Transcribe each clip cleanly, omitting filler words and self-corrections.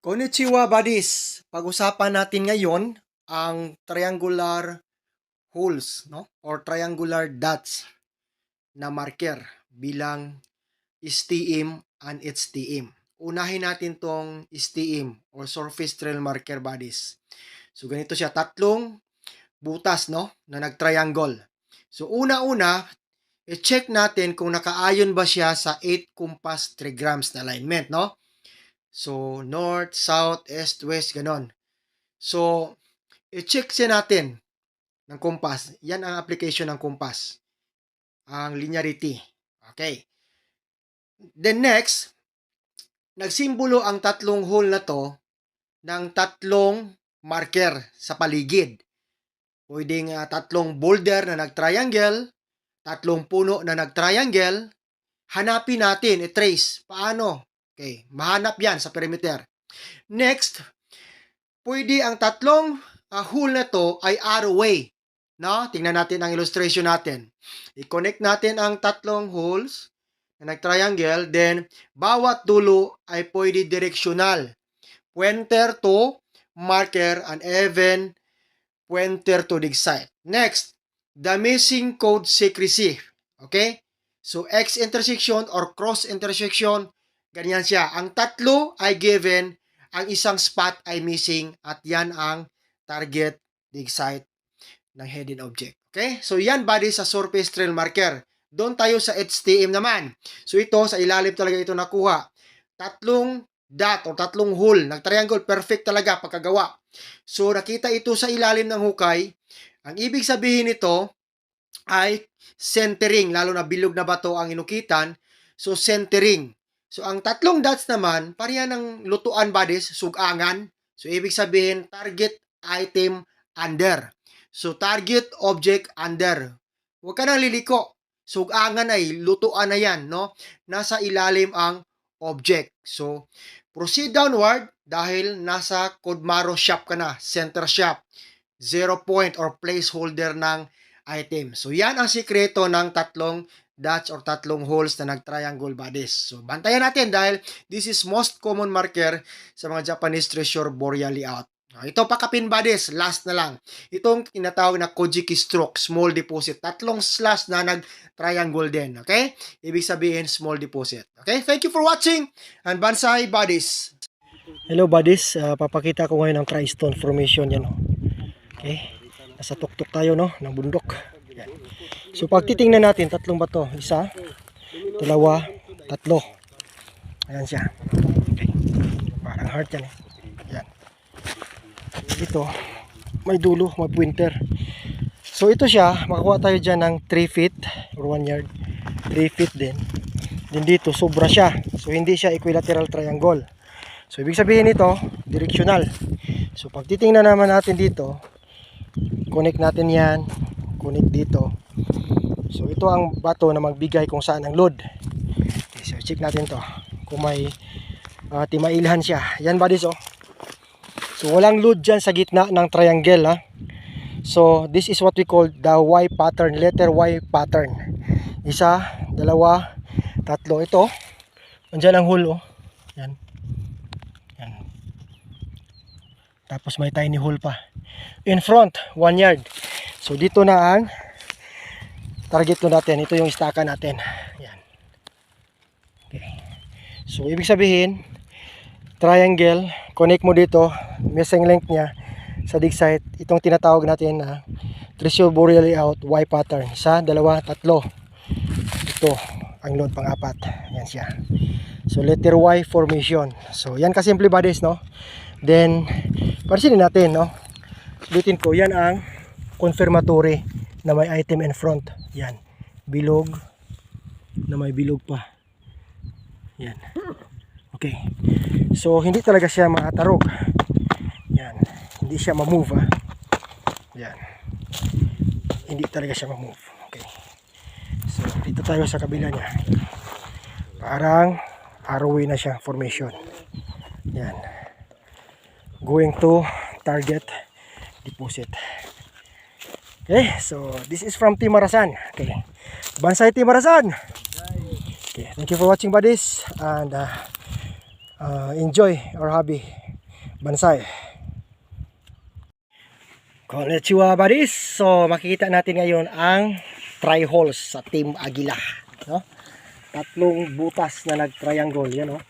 Konnichiwa buddies! Pag-usapan natin ngayon ang triangular holes, no? Or triangular dots na marker bilang STM and HTM. Unahin natin tong STM or surface trail marker buddies. So ganito siya, tatlong butas, no, na nag-triangle. So una-una, i-check natin kung nakaayon ba siya sa 8 compass trigrams na alignment, no? So north, south, east, west, ganon. So, i-check siya natin ng compass. Yan ang application ng compass. Ang linearity. Okay. Then next, nagsimbolo ang tatlong hole na to ng tatlong marker sa paligid. Pwedeng tatlong boulder na nag-triangle, tatlong puno na nag-triangle. Hanapin natin, i-trace. Paano? Okay, mahanap yan sa perimeter. Next, pwede ang tatlong hole na to ay arrow way. No? Tingnan natin ang illustration natin. I-connect natin ang tatlong holes na nag-triangle, then bawat dulo ay pwede directional. Pointer to marker and even pointer to dig site. Next, the missing code secrecy. Okay? So, X intersection or cross intersection, ganyan siya. Ang tatlo ay given, ang isang spot ay missing, at yan ang target dig site ng heading object. Okay? So, yan body sa surface trail marker. Doon tayo sa HTM naman. So, ito, sa ilalim talaga ito nakuha. Tatlong dot o tatlong hole. Nag-triangle, perfect talaga pagkagawa. So, nakita ito sa ilalim ng hukay. Ang ibig sabihin nito ay centering, lalo na bilog na bato ang inukitan. So, centering. So, ang tatlong dots naman, pareha ng lutuan bodies, sugangan. So, ibig sabihin, target item under. So, target object under. Huwag ka nang liliko. Sugangan ay lutuan na yan, no? Nasa ilalim ang object. So, proceed downward dahil nasa Kodmaro shop ka na, center shop. 0 point or placeholder ng item. So, yan ang sikreto ng tatlong dots or tatlong holes na nag-triangle bodies. So, bantayan natin dahil this is most common marker sa mga Japanese treasure boreal layout. Ito pakapin bodies, last na lang. Itong tinatawag na Kojiki stroke, small deposit. Tatlong slash na nag-triangle din. Okay? Ibig sabihin, small deposit. Okay? Thank you for watching and Bansai Buddies. Hello buddies, papakita ko ngayon ang Tri-Stone Formation yan. Okay? Nasa tuktok tayo, no, ng bundok. Yan. So pag titingnan natin, tatlong bato. Isa, dalawa, tatlo. Ayan siya. Okay. Parang heart yan eh. Yan. Ito, may dulo, may pointer. So ito siya, makakuha tayo dyan ng 3 feet or 1 yard. 3 feet din. Then dito, sobra siya. So hindi siya equilateral triangle. So ibig sabihin nito, directional. So pag titingnan naman natin dito, connect natin yan, connect dito. So ito ang bato na magbigay kung saan ang load. Okay, so check natin to kung may timailhan siya. Yan buddies, oh. So walang load dyan sa gitna ng triangle, ha? So this is what we call the Y pattern, letter Y pattern. Isa, dalawa, tatlo. Ito, andyan ang hole, oh. Yan. Yan. Tapos may tiny hole pa in front, 1 yard. So dito na ang target ko natin. Ito yung istaka natin. Yan. Okay. So ibig sabihin, triangle, connect mo dito, missing length niya sa dig site. Itong tinatawag natin na treasure boreal layout Y pattern. Isa, dalawa, tatlo. Ito ang load pang-apat. Yan siya. So letter Y formation. So yan kasimple buddies, no? Then pansinin natin, no? Sulitin ko, yan ang confirmatory na may item in front. Yan, bilog na may bilog pa. Yan. Okay. So hindi talaga siya maatarog. Yan, hindi siya ma-move, ha? Yan. Hindi talaga siya ma-move. Okay. So dito tayo sa kabila niya. Parang arrowway na siya formation. Yan. Going to target deposit. Okay, so this is from Timarasan. Okay, Bansai Timarasan. Okay, thank you for watching buddies, and enjoy our hobby. Bansay. Konnichiwa buddies. So makikita natin ngayon ang try holes sa Team Agila, no? Tatlong butas na nag-triangle yan, no?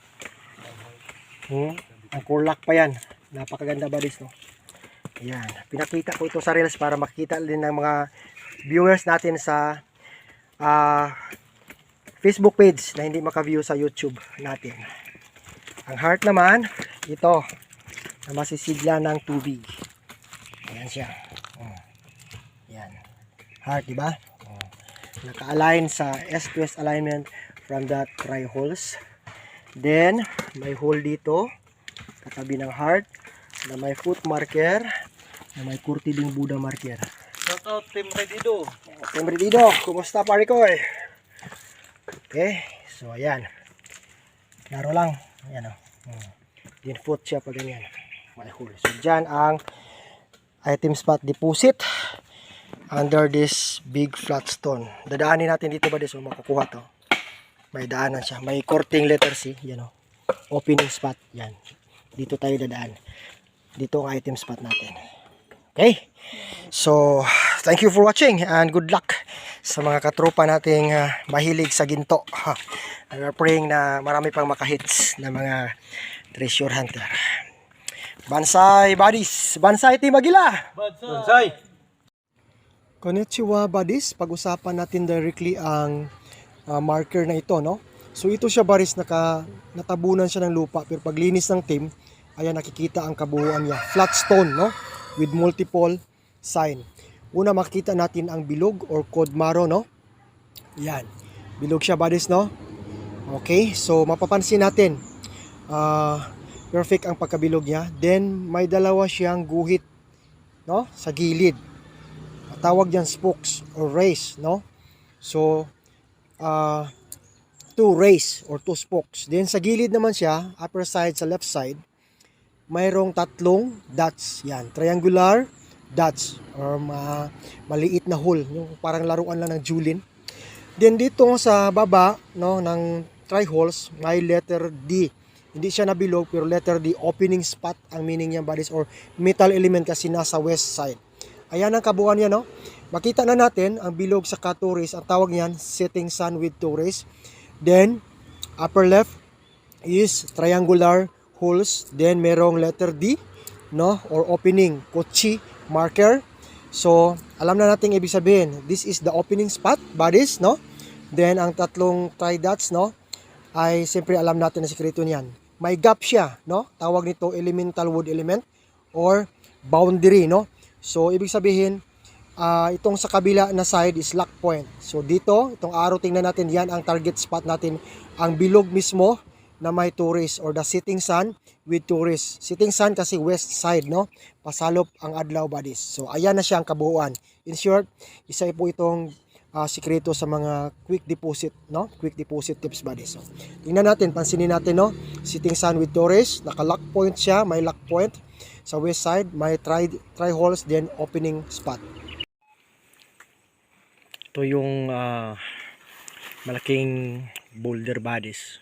Ang kurlak pa yan. Napakaganda buddies, no? Ayan, pinakita ko ito sa reels para makita din ng mga viewers natin sa Facebook page na hindi maka-view sa YouTube natin. Ang heart naman, ito na masisigla ng tubig. Ayan siya. Ayan. Heart, diba? Naka-align sa S-twist alignment from that try holes. Then, may hole dito, katabi ng heart, na may foot marker, na may kurtiding Buddha marker. Shout out Team Redido. Team Redido, kumusta pare ko eh? Okay, so ayan. Laro lang. Ayan o. Din foot siya pag ganyan. May hole. So dyan ang item spot deposit under this big flat stone. Dadaanin natin dito ba so makukuha to. May daanan siya. May korting letter C. Yan o. Opening spot. Yan. Dito tayo dadaan. Dito ang item spot natin. Okay? So, thank you for watching and good luck sa mga katropa nating mahilig sa ginto. And we're praying na marami pang makahits na mga treasure hunter. Bansay buddies! Bansay Team Agila! Bansay! Konnichiwa buddies! Pag-usapan natin directly ang marker na ito, no? So ito siya buddies, natabunan siya ng lupa, pero paglinis ng team, ayan nakikita ang kabuuan niya. Flat stone, no? With multiple sign. Una makikita natin ang bilog or kodmaro, no? Yan. Bilog siya buddies, no? Okay, so mapapansin natin perfect ang pagkabilog niya. Then may dalawa siyang guhit, no? Sa gilid. Tawag diyan spokes or rays, no? So two rays or two spokes. Then sa gilid naman siya, upper side sa left side, mayroong tatlong dots. Yan, triangular dots or maliit na hole, yung parang laruan lang ng Julin. Then dito sa baba, no, ng try holes, may letter D. Hindi siya nabilog pero letter D, opening spot ang meaning niya buddies, or metal element kasi nasa west side. Ayan ang kabuuan niya, no. Makita na natin ang bilog sa two rays, ang tawag niyan setting sun with two rays. Then upper left is triangular holes, then merong letter D, no, or opening kochi marker. So alam na natin ibig sabihin, this is the opening spot buddies, no. Then ang tatlong try dots, no, ay siyempre alam natin na sikreto niyan. May gap siya, no, tawag nito elemental wood element or boundary, no. So ibig sabihin itong sa kabila na side is lock point. So dito, itong arrow, tingnan natin, yan ang target spot natin, ang bilog mismo na may two rays or the setting sun with two rays. Setting sun kasi west side, no? Pasalop ang adlaw buddies. So ayan na siya ang kabuuan. In short, isa po itong sikreto sa mga quick deposit, no? Quick deposit tips buddies. So tingnan natin, pansinin natin, no? Setting sun with two rays, naka-lock point siya, may lock point sa west side, may try holes, then opening spot. Ito yung malaking boulder bodies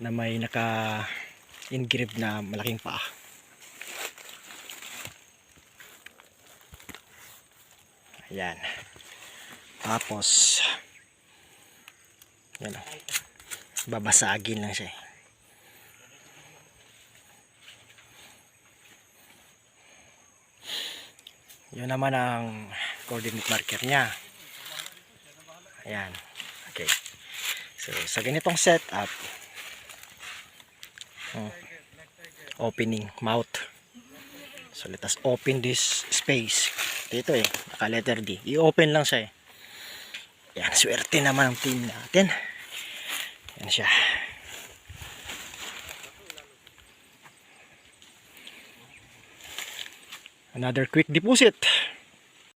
na may naka-engrave na malaking paa. Ayan. Tapos yan o, babasagin lang siya. Yun naman ang coordinate marker niya. Ayan. Okay. So sa ganitong setup, opening mouth. So let us open this space. Dito naka letter D. I-open lang siya Yan, swerte naman ang team natin. Yan siya. Another quick deposit.